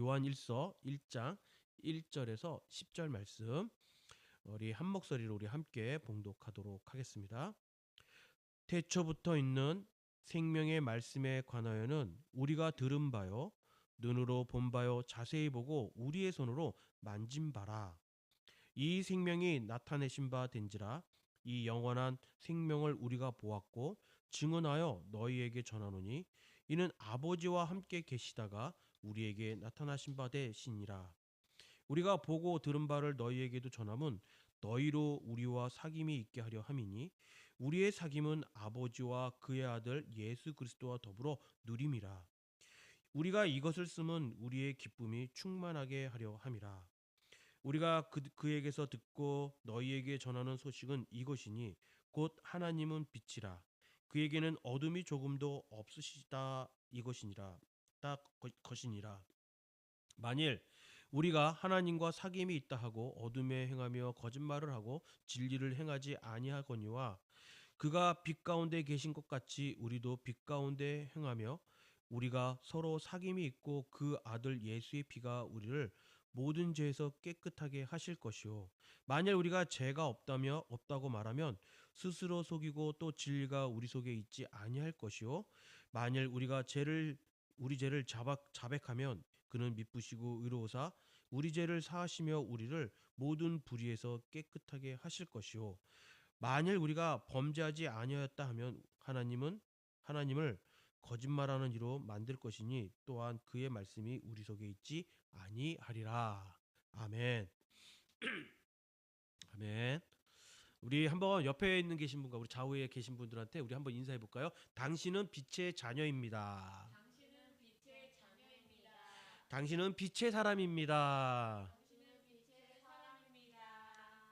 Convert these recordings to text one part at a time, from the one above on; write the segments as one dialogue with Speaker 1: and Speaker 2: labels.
Speaker 1: 요한일서 1장 1절에서 10절 말씀 우리 한 목소리로 우리 함께 봉독하도록 하겠습니다. 태초부터 있는 생명의 말씀에 관하여는 우리가 들은 바요 눈으로 본 바요 자세히 보고 우리의 손으로 만진 바라. 이 생명이 나타내신 바 된지라. 이 영원한 생명을 우리가 보았고 증언하여 너희에게 전하노니 이는 아버지와 함께 계시다가 우리에게 나타나신 바 되시니라. 우리가 보고 들은 바를 너희에게도 전함은 너희로 우리와 사귐이 있게 하려 함이니 우리의 사귐은 아버지와 그의 아들 예수 그리스도와 더불어 누림이라. 우리가 이것을 쓰면 우리의 기쁨이 충만하게 하려 함이라. 우리가 그에게서 듣고 너희에게 전하는 소식은 이것이니 곧 하나님은 빛이라. 그에게는 어둠이 조금도 없으시다 이것이니라. 딱 것이니라. 만일 우리가 하나님과 사귐이 있다 하고 어둠에 행하며 거짓말을 하고 진리를 행하지 아니하거니와 그가 빛 가운데 계신 것 같이 우리도 빛 가운데 행하며 우리가 서로 사귐이 있고 그 아들 예수의 피가 우리를 모든 죄에서 깨끗하게 하실 것이요 만일 우리가 죄가 없다고 말하면 스스로 속이고 또 진리가 우리 속에 있지 아니할 것이요 만일 우리 죄를 자백하면 그는 미쁘시고 의로우사 우리 죄를 사하시며 우리를 모든 불의에서 깨끗하게 하실 것이요 만일 우리가 범죄하지 아니하였다 하면 하나님을 거짓말하는 이로 만들 것이니 또한 그의 말씀이 우리 속에 있지 아니하리라. 아멘. 아멘. 우리 한번 옆에 있는 계신 분과 우리 좌우에 계신 분들한테 우리 한번 인사해 볼까요? 당신은 빛의 자녀입니다.
Speaker 2: 당신은 빛의 자녀입니다.
Speaker 1: 당신은 빛의 사람입니다.
Speaker 2: 당신은 빛의 사람입니다.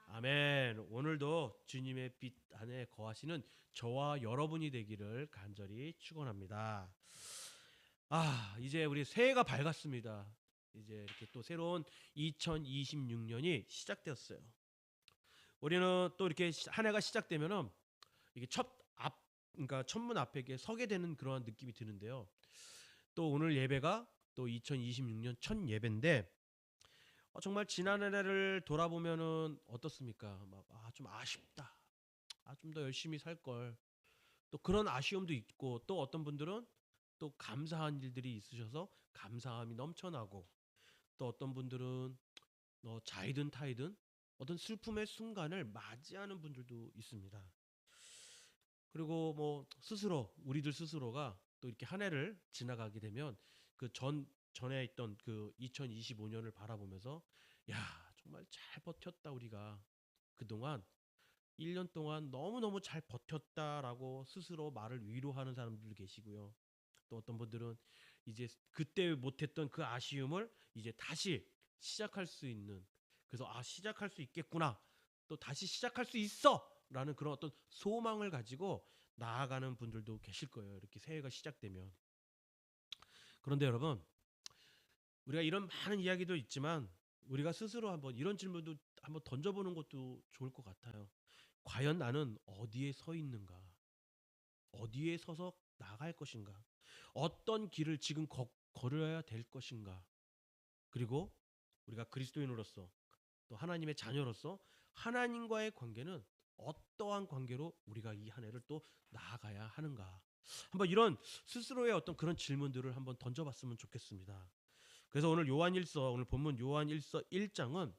Speaker 1: 아멘. 오늘도 주님의 빛 안에 거하시는 저와 여러분이 되기를 간절히 축원합니다. 이제 우리 새해가 밝았습니다. 이제 이렇게 또 새로운 2026년이 시작되었어요. 우리는 또 이렇게 한 해가 시작되면은 이게 그러니까 첫문 앞에 이렇게 서게 되는 그러한 느낌이 드는데요. 또 오늘 예배가 또 2026년 첫 예배인데 정말 지난 한 해를 돌아보면은 어떻습니까? 좀 아쉽다. 좀 더 열심히 살 걸. 또 그런 아쉬움도 있고 또 어떤 분들은 또 감사한 일들이 있으셔서 감사함이 넘쳐나고 또 어떤 분들은 자이든 타이든 어떤 슬픔의 순간을 맞이하는 분들도 있습니다. 그리고 뭐 우리들 스스로가 또 이렇게 한 해를 지나가게 되면 그 전에 있던 그 2025년을 바라보면서 야, 정말 잘 버텼다 우리가. 그동안 1년 동안 너무너무 잘 버텼다라고 스스로 말을 위로하는 사람들도 계시고요. 또 어떤 분들은 이제 그때 못했던 그 아쉬움을 이제 다시 시작할 수 있는 그래서 시작할 수 있겠구나. 또 다시 시작할 수 있어라는 그런 어떤 소망을 가지고 나아가는 분들도 계실 거예요. 이렇게 새해가 시작되면. 그런데 여러분, 우리가 이런 많은 이야기도 있지만 우리가 스스로 한번 이런 질문도 한번 던져보는 것도 좋을 것 같아요. 과연 나는 어디에 서 있는가? 어디에 서서 나갈 것인가? 어떤 길을 지금 걸어야 될 것인가? 그리고 우리가 그리스도인으로서 또 하나님의 자녀로서 하나님과의 관계는 어떠한 관계로 우리가 이 한 해를 또 나아가야 하는가? 한번 이런 스스로의 어떤 그런 질문들을 한번 던져봤으면 좋겠습니다. 그래서 오늘 본문 요한일서 1장은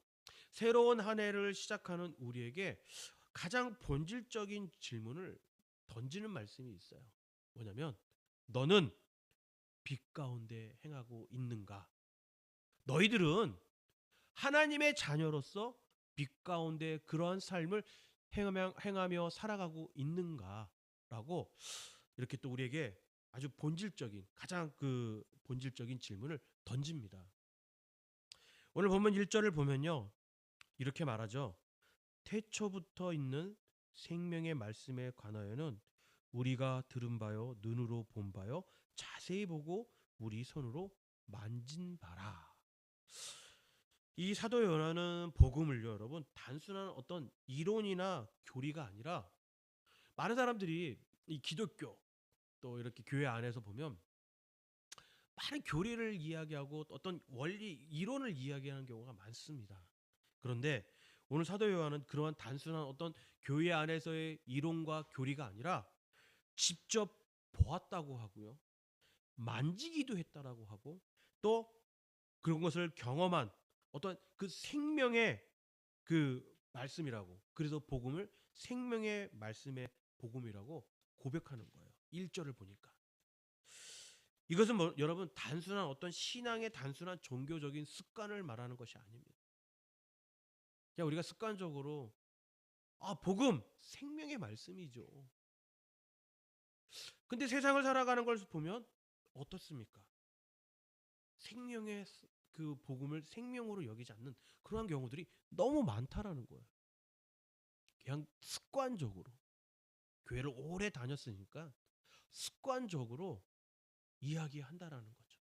Speaker 1: 새로운 한 해를 시작하는 우리에게 가장 본질적인 질문을 던지는 말씀이 있어요. 뭐냐면 너는 빛 가운데 행하고 있는가? 너희들은 하나님의 자녀로서 빛 가운데 그러한 삶을 행하며 살아가고 있는가라고 이렇게 또 우리에게 아주 가장 그 본질적인 질문을 던집니다. 오늘 본문 1절을 보면요. 이렇게 말하죠. 태초부터 있는 생명의 말씀에 관하여는 우리가 들은 바요 눈으로 본 바요 자세히 보고 우리 손으로 만진 바라. 이 사도 요한은 복음을요, 여러분, 단순한 어떤 이론이나 교리가 아니라 많은 사람들이 이 기독교 또 이렇게 교회 안에서 보면 많은 교리를 이야기하고 어떤 원리 이론을 이야기하는 경우가 많습니다. 그런데 오늘 사도 요한은 그러한 단순한 어떤 교회 안에서의 이론과 교리가 아니라 직접 보았다고 하고요. 만지기도 했다라고 하고 또 그런 것을 경험한 어떤 그 생명의 그 말씀이라고, 그래서 복음을 생명의 말씀의 복음이라고 고백하는 거예요. 1절을 보니까. 이것은 뭐 여러분 단순한 어떤 신앙의 단순한 종교적인 습관을 말하는 것이 아닙니다. 그냥 우리가 습관적으로 복음 생명의 말씀이죠. 근데 세상을 살아가는 걸 보면 어떻습니까? 생명의 그 복음을 생명으로 여기지 않는 그러한 경우들이 너무 많다라는 거예요. 그냥 습관적으로 교회를 오래 다녔으니까 습관적으로 이야기한다라는 거죠.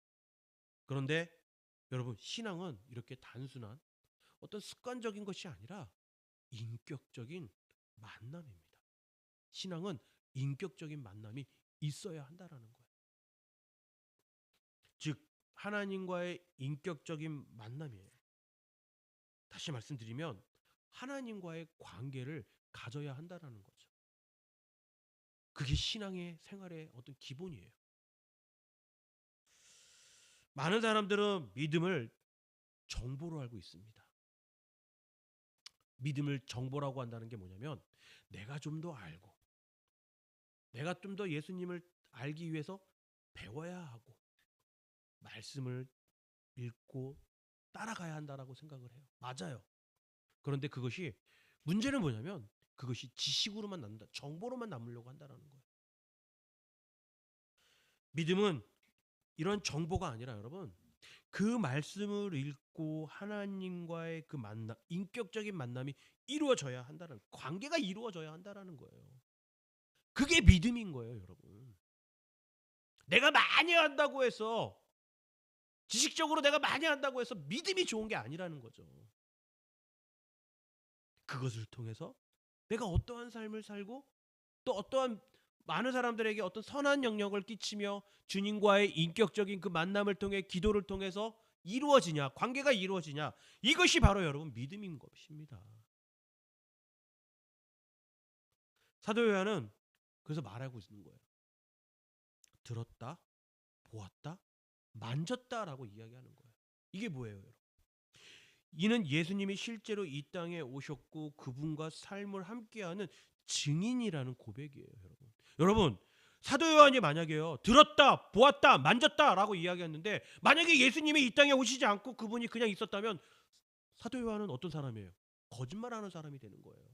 Speaker 1: 그런데 여러분 신앙은 이렇게 단순한 어떤 습관적인 것이 아니라 인격적인 만남입니다. 신앙은 인격적인 만남이 있어야 한다라는 거예요. 즉 하나님과의 인격적인 만남이에요. 다시 말씀드리면 하나님과의 관계를 가져야 한다라는 거죠. 그게 신앙의 생활의 어떤 기본이에요. 많은 사람들은 믿음을 정보로 알고 있습니다. 믿음을 정보라고 한다는 게 뭐냐면 내가 좀 더 알고 내가 좀 더 예수님을 알기 위해서 배워야 하고 말씀을 읽고 따라가야 한다라고 생각을 해요. 맞아요. 그런데 그것이 문제는 뭐냐면 그것이 지식으로만 남는다. 정보로만 남으려고 한다라는 거예요. 믿음은 이런 정보가 아니라 여러분 그 말씀을 읽고 하나님과의 그 만남, 인격적인 만남이 이루어져야 한다는, 관계가 이루어져야 한다라는 거예요. 그게 믿음인 거예요, 여러분. 내가 많이 한다고 해서 지식적으로 내가 많이 한다고 해서 믿음이 좋은 게 아니라는 거죠. 그것을 통해서 내가 어떠한 삶을 살고 또 어떠한 많은 사람들에게 어떤 선한 영향을 끼치며 주님과의 인격적인 그 만남을 통해 기도를 통해서 이루어지냐, 관계가 이루어지냐, 이것이 바로 여러분 믿음인 것입니다. 사도 요한은 그래서 말하고 있는 거예요. 들었다, 보았다, 만졌다라고 이야기하는 거예요. 이게 뭐예요, 여러분? 이는 예수님이 실제로 이 땅에 오셨고 그분과 삶을 함께하는 증인이라는 고백이에요, 여러분. 여러분, 사도 요한이 만약에요 들었다, 보았다, 만졌다라고 이야기했는데 만약에 예수님이 이 땅에 오시지 않고 그분이 그냥 있었다면 사도 요한은 어떤 사람이에요? 거짓말하는 사람이 되는 거예요.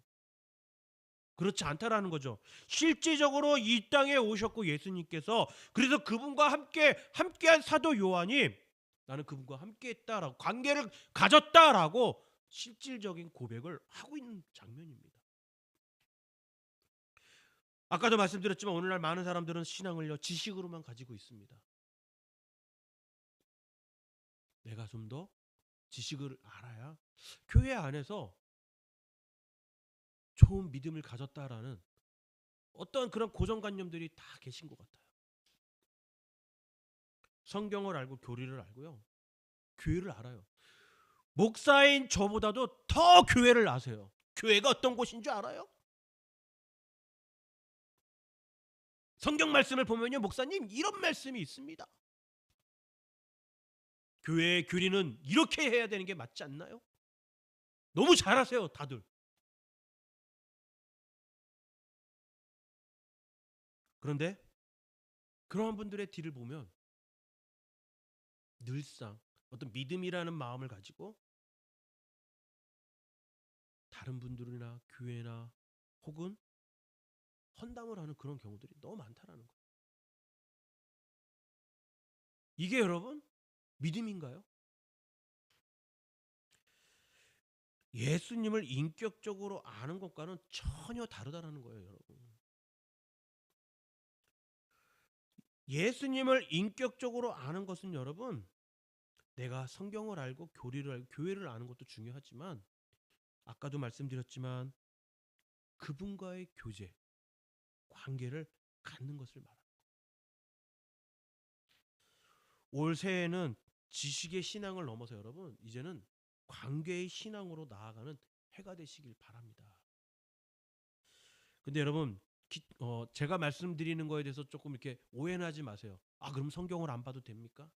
Speaker 1: 그렇지 않다라는 거죠. 실제적으로 이 땅에 오셨고 예수님께서 그래서 그분과 함께한 사도 요한이 나는 그분과 함께했다라고 관계를 가졌다라고 실질적인 고백을 하고 있는 장면입니다. 아까도 말씀드렸지만 오늘날 많은 사람들은 신앙을요 지식으로만 가지고 있습니다. 내가 좀 더 지식을 알아야 교회 안에서 좋은 믿음을 가졌다라는 어떤 그런 고정관념들이 다 계신 것 같아요. 성경을 알고 교리를 알고요. 교회를 알아요. 목사인 저보다도 더 교회를 아세요. 교회가 어떤 곳인 줄 알아요? 성경 말씀을 보면요. 목사님 이런 말씀이 있습니다. 교회의 교리는 이렇게 해야 되는 게 맞지 않나요? 너무 잘 아세요. 다들. 그런데 그러한 분들의 뒤를 보면 늘상 어떤 믿음이라는 마음을 가지고 다른 분들이나 교회나 혹은 헌담을 하는 그런 경우들이 너무 많다라는 거예요. 이게 여러분 믿음인가요? 예수님을 인격적으로 아는 것과는 전혀 다르다라는 거예요, 여러분. 예수님을 인격적으로 아는 것은 여러분 내가 성경을 알고 교리를 알고 교회를 아는 것도 중요하지만 아까도 말씀드렸지만 그분과의 교제, 관계를 갖는 것을 말합니다. 올 새해에는 지식의 신앙을 넘어서 여러분 이제는 관계의 신앙으로 나아가는 해가 되시길 바랍니다. 근데 여러분 제가 말씀드리는 거에 대해서 조금 이렇게 오해는 하지 마세요. 아 그럼 성경을 안 봐도 됩니까?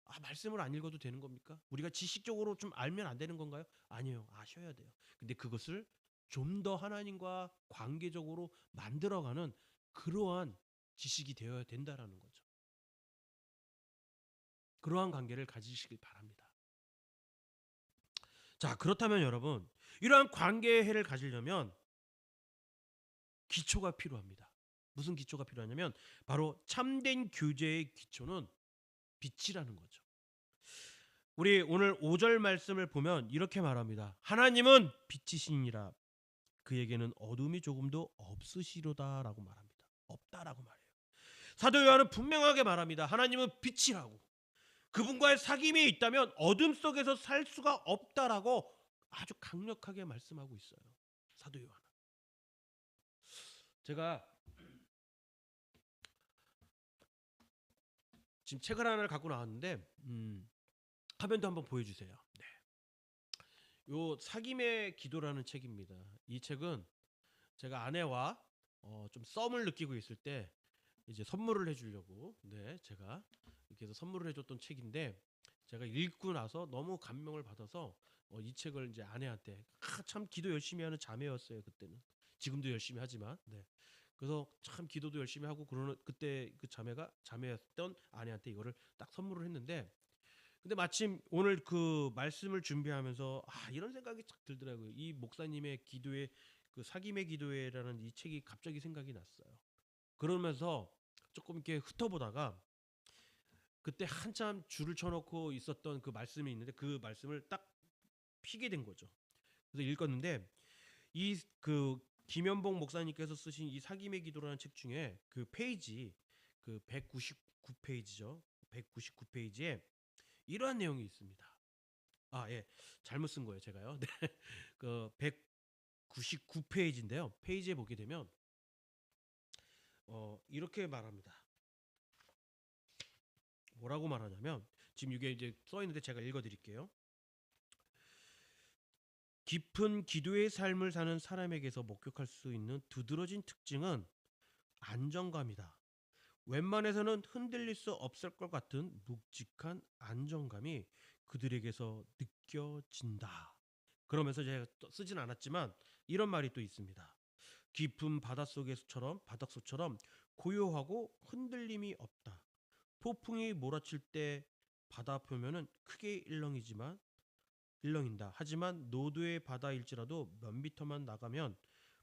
Speaker 1: 아 말씀을 안 읽어도 되는 겁니까? 우리가 지식적으로 좀 알면 안 되는 건가요? 아니에요. 아셔야 돼요. 근데 그것을 좀 더 하나님과 관계적으로 만들어가는 그러한 지식이 되어야 된다라는 거죠. 그러한 관계를 가지시길 바랍니다. 자, 그렇다면 여러분, 이러한 관계의 해를 가지려면 기초가 필요합니다. 무슨 기초가 필요하냐면 바로 참된 교제의 기초는 빛이라는 거죠. 우리 오늘 5절 말씀을 보면 이렇게 말합니다. 하나님은 빛이시니라 그에게는 어둠이 조금도 없으시로다라고 말합니다. 없다라고 말해요. 사도 요한은 분명하게 말합니다. 하나님은 빛이라고. 그분과의 사귐이 있다면 어둠 속에서 살 수가 없다라고 아주 강력하게 말씀하고 있어요. 사도 요한은. 제가 지금 책을 하나를 갖고 나왔는데 화면도 한번 보여주세요. 네. 요 사귐의 기도라는 책입니다. 이 책은 제가 아내와 좀 썸을 느끼고 있을 때 이제 선물을 해주려고 제가 이렇게 해서 선물을 해줬던 책인데 제가 읽고 나서 너무 감명을 받아서 이 책을 이제 아내한테 참 기도 열심히 하는 자매였어요 그때는. 지금도 열심히 하지만 그래서 참 기도도 열심히 하고 그러는 그때 그 자매였던 아내한테 이거를 딱 선물을 했는데 근데 마침 오늘 그 말씀을 준비하면서 이런 생각이 딱 들더라고요. 이 목사님의 기도회 그 사귐의 기도회라는 이 책이 갑자기 생각이 났어요. 그러면서 조금 이렇게 훑어보다가 그때 한참 줄을 쳐놓고 있었던 그 말씀이 있는데 그 말씀을 딱 피게 된 거죠. 그래서 읽었는데 이 그 김연봉 목사님께서 쓰신 이 사귐의 기도라는 책 중에 그 페이지 그 199페이지죠. 199페이지에 이러한 내용이 있습니다. 예. 잘못 쓴 거예요, 제가요. 네. 그 199페이지인데요. 페이지에 보게 되면 이렇게 말합니다. 뭐라고 말하냐면 지금 이게 이제 써 있는데 제가 읽어 드릴게요. 깊은 기도의 삶을 사는 사람에게서 목격할 수 있는 두드러진 특징은 안정감이다. 웬만해서는 흔들릴 수 없을 것 같은 묵직한 안정감이 그들에게서 느껴진다. 그러면서 제가 쓰진 않았지만 이런 말이 또 있습니다. 깊은 바닷속처럼 고요하고 흔들림이 없다. 폭풍이 몰아칠 때 바다 표면은 크게 일렁인다. 하지만 노도의 바다일지라도 몇 미터만 나가면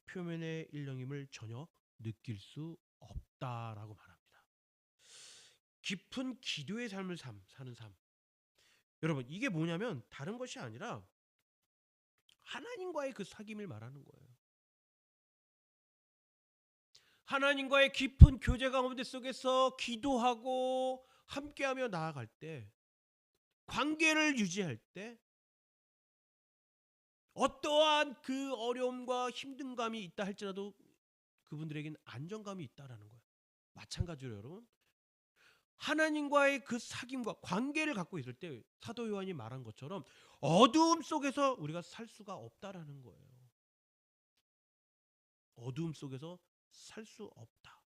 Speaker 1: 표면의 일렁임을 전혀 느낄 수 없다라고 말합니다. 깊은 기도의 삶을 사는 삶. 여러분 이게 뭐냐면 다른 것이 아니라 하나님과의 그 사귐을 말하는 거예요. 하나님과의 깊은 교제 가운데 속에서 기도하고 함께하며 나아갈 때 관계를 유지할 때 어떠한 그 어려움과 힘든 감이 있다 할지라도 그분들에게는 안정감이 있다라는 거예요. 마찬가지로 여러분 하나님과의 그 사귐과 관계를 갖고 있을 때 사도 요한이 말한 것처럼 어두움 속에서 우리가 살 수가 없다라는 거예요. 어두움 속에서 살 수 없다.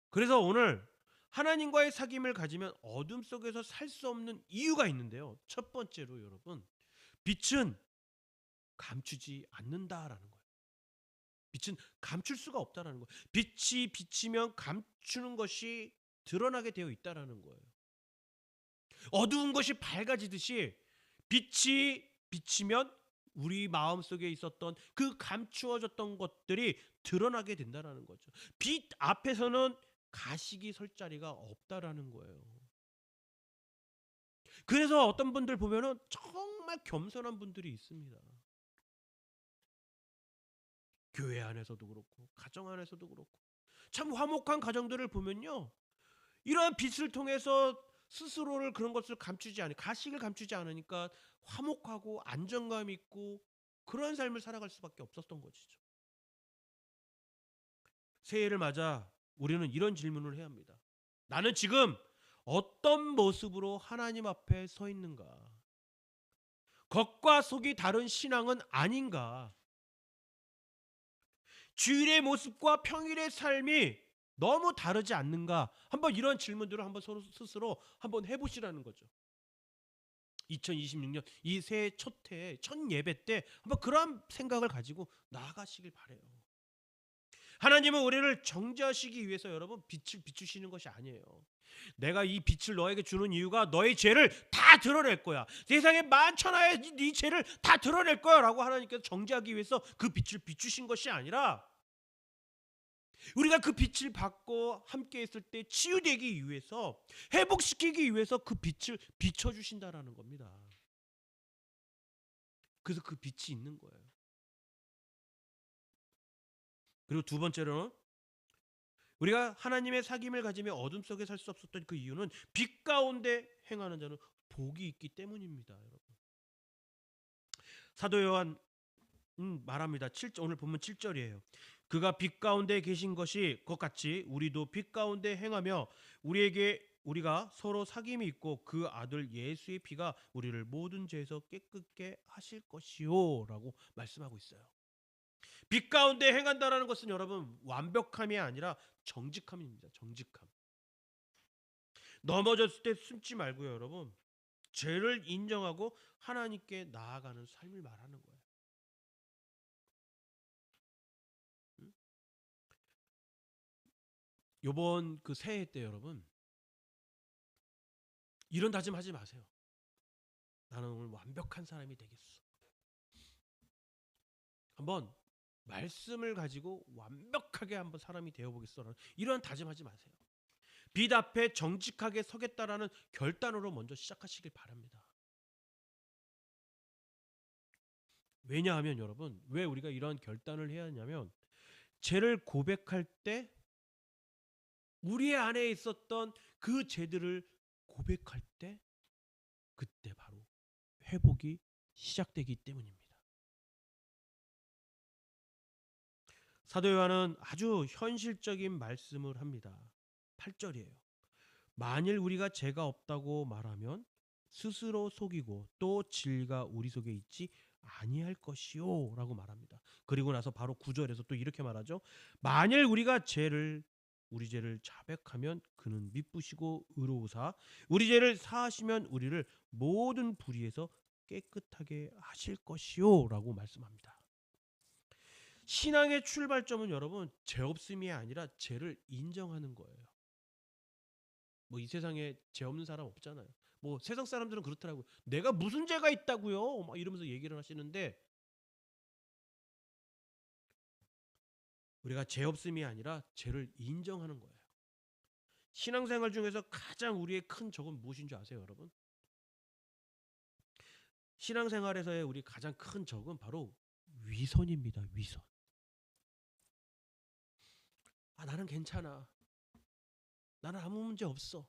Speaker 1: 그래서 오늘 하나님과의 사귐을 가지면 어둠 속에서 살 수 없는 이유가 있는데요. 첫 번째로 여러분 빛은 감추지 않는다라는 거예요. 빛은 감출 수가 없다라는 거예요. 빛이 비치면 감추는 것이 드러나게 되어 있다라는 거예요. 어두운 것이 밝아지듯이 빛이 비치면 우리 마음속에 있었던 그 감추어졌던 것들이 드러나게 된다라는 거죠. 빛 앞에서는 가식이 설 자리가 없다라는 거예요. 그래서 어떤 분들 보면은 정말 겸손한 분들이 있습니다. 교회 안에서도 그렇고 가정 안에서도 그렇고 참 화목한 가정들을 보면요. 이러한 빛을 통해서 스스로를 그런 것을 가식을 감추지 않으니까 화목하고 안정감 있고 그런 삶을 살아갈 수밖에 없었던 것이죠. 새해를 맞아 우리는 이런 질문을 해야 합니다. 나는 지금 어떤 모습으로 하나님 앞에 서 있는가? 겉과 속이 다른 신앙은 아닌가? 주일의 모습과 평일의 삶이 너무 다르지 않는가? 한번 이런 질문들을 한번 서로 스스로 한번 해보시라는 거죠. 2026년 이 새해 첫 해, 첫 예배 때 한번 그런 생각을 가지고 나아가시길 바래요. 하나님은 우리를 정죄하시기 위해서 여러분 빛을 비추시는 것이 아니에요. 내가 이 빛을 너에게 주는 이유가 너의 죄를 다 드러낼 거야. 세상에 만천하의 네 죄를 다 드러낼 거야 라고 하나님께서 정죄하기 위해서 그 빛을 비추신 것이 아니라 우리가 그 빛을 받고 함께 있을 때 치유되기 위해서, 회복시키기 위해서 그 빛을 비춰주신다라는 겁니다. 그래서 그 빛이 있는 거예요. 그리고 두 번째로는 우리가 하나님의 사귐을 가지며 어둠 속에 살 수 없었던 그 이유는 빛 가운데 행하는 자는 복이 있기 때문입니다. 여러분. 사도 요한 말합니다. 오늘 보면 7절이에요. 그가 빛 가운데 계신 것이 것 같이 우리도 빛 가운데 행하며 우리가 서로 사귐이 있고 그 아들 예수의 피가 우리를 모든 죄에서 깨끗게 하실 것이요라고 말씀하고 있어요. 빛 가운데 행한다라는 것은 여러분 완벽함이 아니라 정직함입니다. 정직함. 넘어졌을 때 숨지 말고요, 여러분. 죄를 인정하고 하나님께 나아가는 삶을 말하는 거예요. 요번 그 새해 때 여러분 이런 다짐하지 마세요. 나는 오늘 완벽한 사람이 되겠어. 한번 말씀을 가지고 완벽하게 한번 사람이 되어보겠어. 이런 다짐하지 마세요. 빛 앞에 정직하게 서겠다라는 결단으로 먼저 시작하시길 바랍니다. 왜냐하면 여러분 왜 우리가 이런 결단을 해야 하냐면 죄를 고백할 때 우리 안에 있었던 그 죄들을 고백할 때 그때 바로 회복이 시작되기 때문입니다. 사도 요한은 아주 현실적인 말씀을 합니다. 8절이에요. 만일 우리가 죄가 없다고 말하면 스스로 속이고 또 진리가 우리 속에 있지 아니할 것이요 라고 말합니다. 그리고 나서 바로 9절에서 또 이렇게 말하죠. 만일 우리가 우리 죄를 자백하면 그는 미쁘시고 의로우사 우리 죄를 사하시면 우리를 모든 불의에서 깨끗하게 하실 것이요 라고 말씀합니다. 신앙의 출발점은 여러분 죄 없음이 아니라 죄를 인정하는 거예요. 뭐 이 세상에 죄 없는 사람 없잖아요. 뭐 세상 사람들은 그렇더라고요. 내가 무슨 죄가 있다고요? 막 이러면서 얘기를 하시는데 우리가 죄 없음이 아니라 죄를 인정하는 거예요. 신앙생활 중에서 가장 우리의 큰 적은 무엇인 줄 아세요, 여러분? 신앙생활에서의 우리 가장 큰 적은 바로 위선입니다. 위선. 나는 괜찮아. 나는 아무 문제 없어.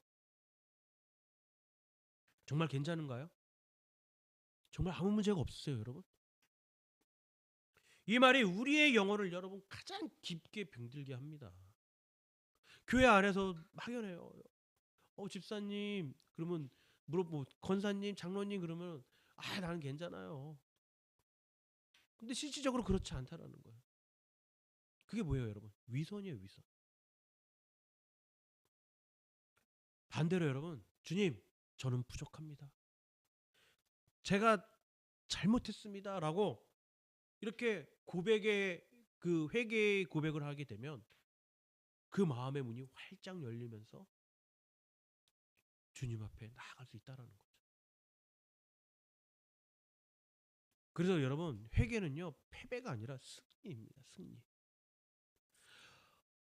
Speaker 1: 정말 괜찮은가요? 정말 아무 문제가 없어요, 여러분. 이 말이 우리의 영혼을 여러분 가장 깊게 병들게 합니다. 교회 안에서 막연해요. 집사님 그러면 권사님, 장로님 그러면 나는 괜찮아요. 근데 실질적으로 그렇지 않다라는 거예요. 그게 뭐예요, 여러분? 위선이에요, 위선. 반대로 여러분, 주님, 저는 부족합니다. 제가 잘못했습니다라고 이렇게 회개의 고백을 하게 되면 그 마음의 문이 활짝 열리면서 주님 앞에 나아갈 수 있다라는 거죠. 그래서 여러분 회개는요 패배가 아니라 승리입니다. 승리.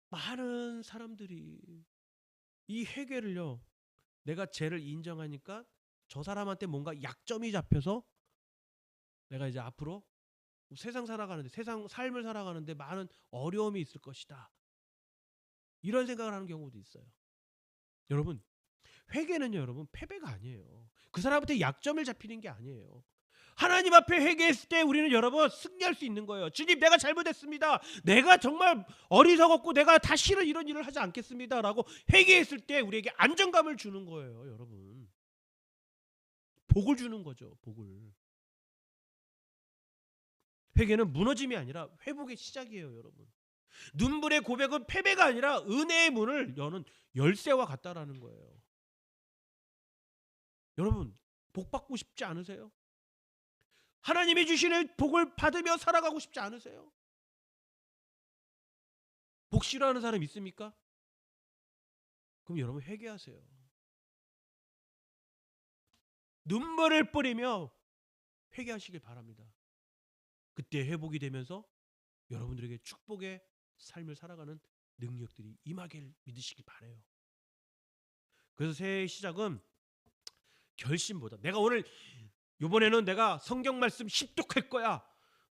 Speaker 1: 많은 사람들이 이 회개를요 내가 죄를 인정하니까 저 사람한테 뭔가 약점이 잡혀서 내가 이제 앞으로 세상 삶을 살아가는데 많은 어려움이 있을 것이다. 이런 생각을 하는 경우도 있어요. 여러분 회개는요 여러분 패배가 아니에요. 그 사람한테 약점을 잡히는 게 아니에요. 하나님 앞에 회개했을 때 우리는 여러분 승리할 수 있는 거예요. 주님, 내가 잘못했습니다. 내가 정말 어리석었고 내가 다시는 이런 일을 하지 않겠습니다라고 회개했을 때 우리에게 안정감을 주는 거예요, 여러분. 복을 주는 거죠, 복을. 회개는 무너짐이 아니라 회복의 시작이에요, 여러분. 눈물의 고백은 패배가 아니라 은혜의 문을 여는 열쇠와 같다라는 거예요. 여러분, 복 받고 싶지 않으세요? 하나님이 주시는 복을 받으며 살아가고 싶지 않으세요? 복 싫어하는 사람 있습니까? 그럼 여러분 회개하세요. 눈물을 뿌리며 회개하시길 바랍니다. 그때 회복이 되면서 여러분들에게 축복의 삶을 살아가는 능력들이 임하길 믿으시길 바라요. 그래서 새해의 시작은 결심보다, 내가 오늘 이번에는 내가 성경 말씀 십독할 거야,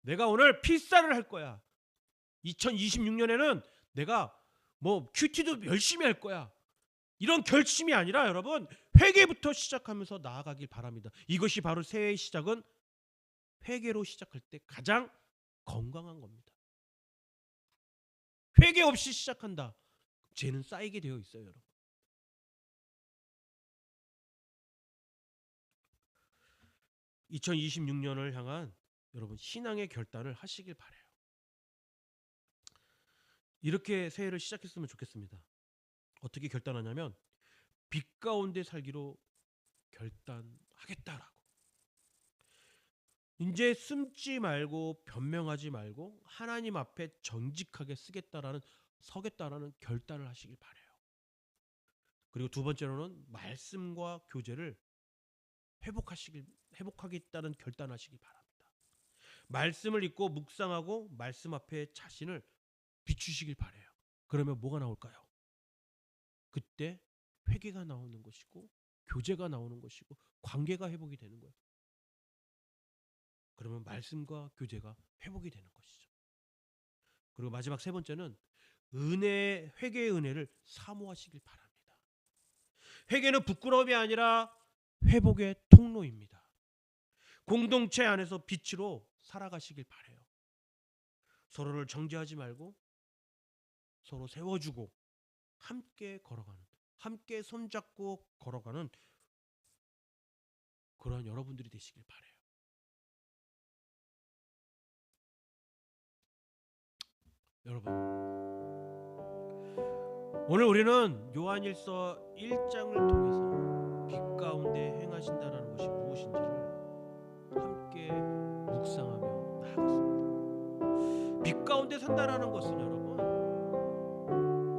Speaker 1: 내가 오늘 필사를 할 거야, 2026년에는 내가 뭐 큐티도 열심히 할 거야, 이런 결심이 아니라 여러분 회개부터 시작하면서 나아가길 바랍니다. 이것이 바로 새해의 시작은 회개로 시작할 때 가장 건강한 겁니다. 회개 없이 시작한다, 죄는 쌓이게 되어 있어요, 여러분. (2026년을) 향한 여러분 신앙의 결단을 하시길 바라요. 이렇게 새해를 시작했으면 좋겠습니다. 어떻게 결단하냐면 빛 가운데 살기로 결단하겠다라고. 이제 숨지 말고 변명하지 말고 하나님 앞에 정직하게 서겠다라는 결단을 하시길 바라요. 그리고 두 번째로는 말씀과 교제를 회복하겠다는 결단하시기 바랍니다. 말씀을 읽고 묵상하고 말씀 앞에 자신을 비추시길 바라요. 그러면 뭐가 나올까요? 그때 회개가 나오는 것이고 교제가 나오는 것이고 관계가 회복이 되는 거예요. 그러면 말씀과 교제가 회복이 되는 것이죠. 그리고 마지막 세 번째는 회개의 은혜를 사모하시길 바랍니다. 회개는 부끄러움이 아니라 회복의 통로입니다. 공동체 안에서 빛으로 살아가시길 바라요. 서로를 정죄하지 말고 서로 세워주고 함께 걸어가는, 함께 손잡고 걸어가는 그러한 여러분들이 되시길 바라요. 여러분, 오늘 우리는 요한일서 1장을 통해서 빛 가운데 행하신다라는 것이 무엇인지를 함께 묵상하며 나아갔습니다. 빛 가운데 산다라는 것은 여러분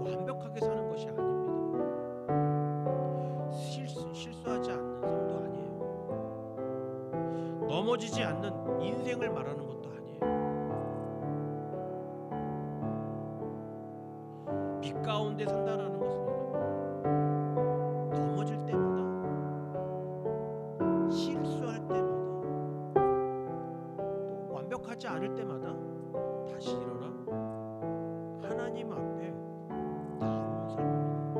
Speaker 1: 완벽하게 사는 것이 아닙니다. 실수하지 않는 삶도 아니에요. 넘어지지 않는 인생을 말하는 것도 아니에요. 빛 가운데 산다라는 것은 여러분 넘어질 때마다, 실수할 때마다, 또 완벽하지 않을 때마다 다시 일어나 하나님 앞에 나오는 삶입니다.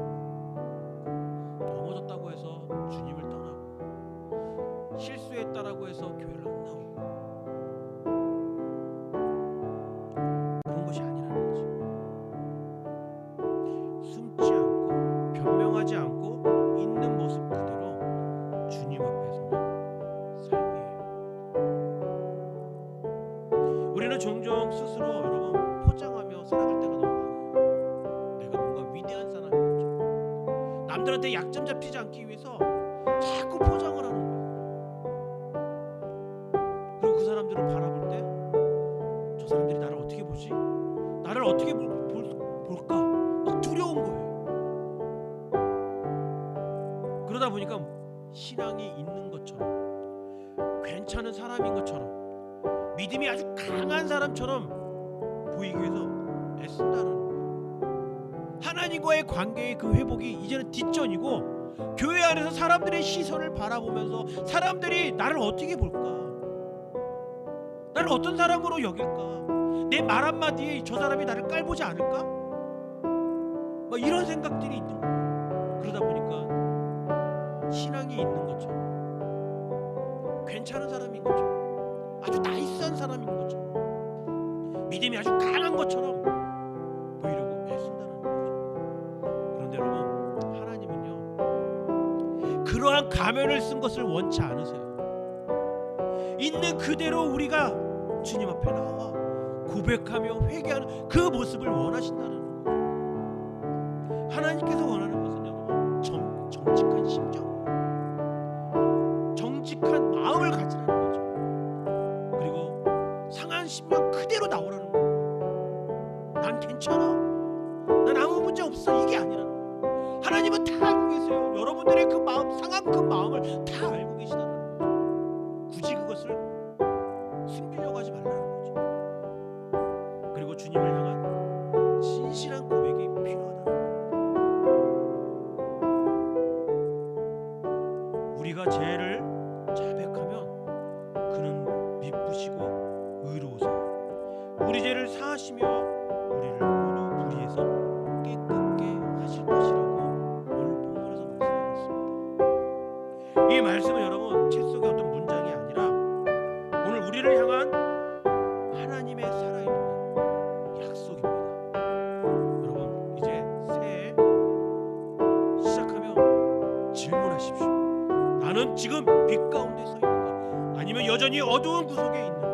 Speaker 1: 넘어졌다고 해서 주님을 떠나고 실수했다라고 해서 교회를 안 나오고 그런 것이 아니라는 거죠. 숨지 않고 변명하지 않고 있는 모습 그대로 주님 앞에 서는 삶이에요. 우리는 종종 스스로 여러분 포장하며 살아갈 때가 너무 많아요. 내가 뭔가 위대한 사람인 거죠. 남들한테 약점 잡히지 않기 위해서 자꾸 포장을 하는 거예요. 그리고 그 사람들을 바라볼 때 저 사람들이 나를 어떻게 보지? 나를 어떻게 볼까? 막 두려운 거예요. 그러다 보니까 신앙이 있는 것처럼, 괜찮은 사람인 것처럼, 믿음이 아주 강한 사람처럼 보이기 위해서 애쓴다는 거예요. 하나님과의 관계의 그 회복이 이제는 뒷전이고, 교회 안에서 사람들의 시선을 바라보면서 사람들이 나를 어떻게 볼까? 나를 어떤 사람으로 여길까? 내 말 한마디에 저 사람이 나를 깔보지 않을까? 막 이런 생각들이 있는 거예요. 그러다 보니까 신앙이 있는 것처럼, 괜찮은 사람인 것처럼, 아주 나이스한 사람인 것처럼, 믿음이 아주 강한 것처럼 보이려고 애쓴다는 거죠. 그런데 여러분, 하나님은요 그러한 가면을 쓴 것을 원치 않으세요. 있는 그대로 우리가 주님 앞에 나와 고백하며 회개하는 그 모습을 원하신다는 거죠. 하나님께서 원하는 것은 여러분 정직한 심정, 정직한 마음을 가지라는 거죠. 그리고 상한 심령 그대로 나오라는 거예요. 난 괜찮아, 난 아무 문제 없어, 이게 아니라는 거예요. 하나님은 다 알고 계세요. 여러분들의 그 마음, 상한 그 마음을 다 알고 계시다는 거죠. 굳이 그것을 숨기려고 하지 말라는 거죠. 그리고 주님을 향한 진실한 고백이 필요하다. 우리가 죄를 자백하면 그는 미쁘시고 의로우세요. 우리 죄를 사하시며 우리를 모두 불의에서 깨끗게 하실 것이라고 오늘 본문에서 말씀하고 있습니다. 이 말씀은 여러분 책 속의 어떤 문장이 아니라 오늘 우리를 향한 하나님의 살아있는 약속입니다. 여러분, 이제 새해 시작하며 질문하십시오. 나는 지금 빛 가운데 서 있는가? 아니면 여전히 어두운 구석에 있는가?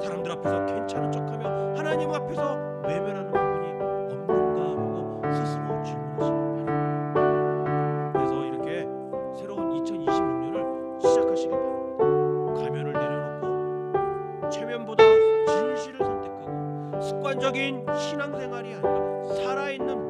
Speaker 1: 사람들 앞에서 괜찮은 척하며 하나님 앞에서 외면하는 부분이 없는가라고 스스로 질문하시기 바랍니다. 그래서 이렇게 새로운 2026년을 시작하시길 바랍니다. 가면을 내려놓고 최면보다 진실을 선택하고 습관적인 신앙생활이 아니라 살아있는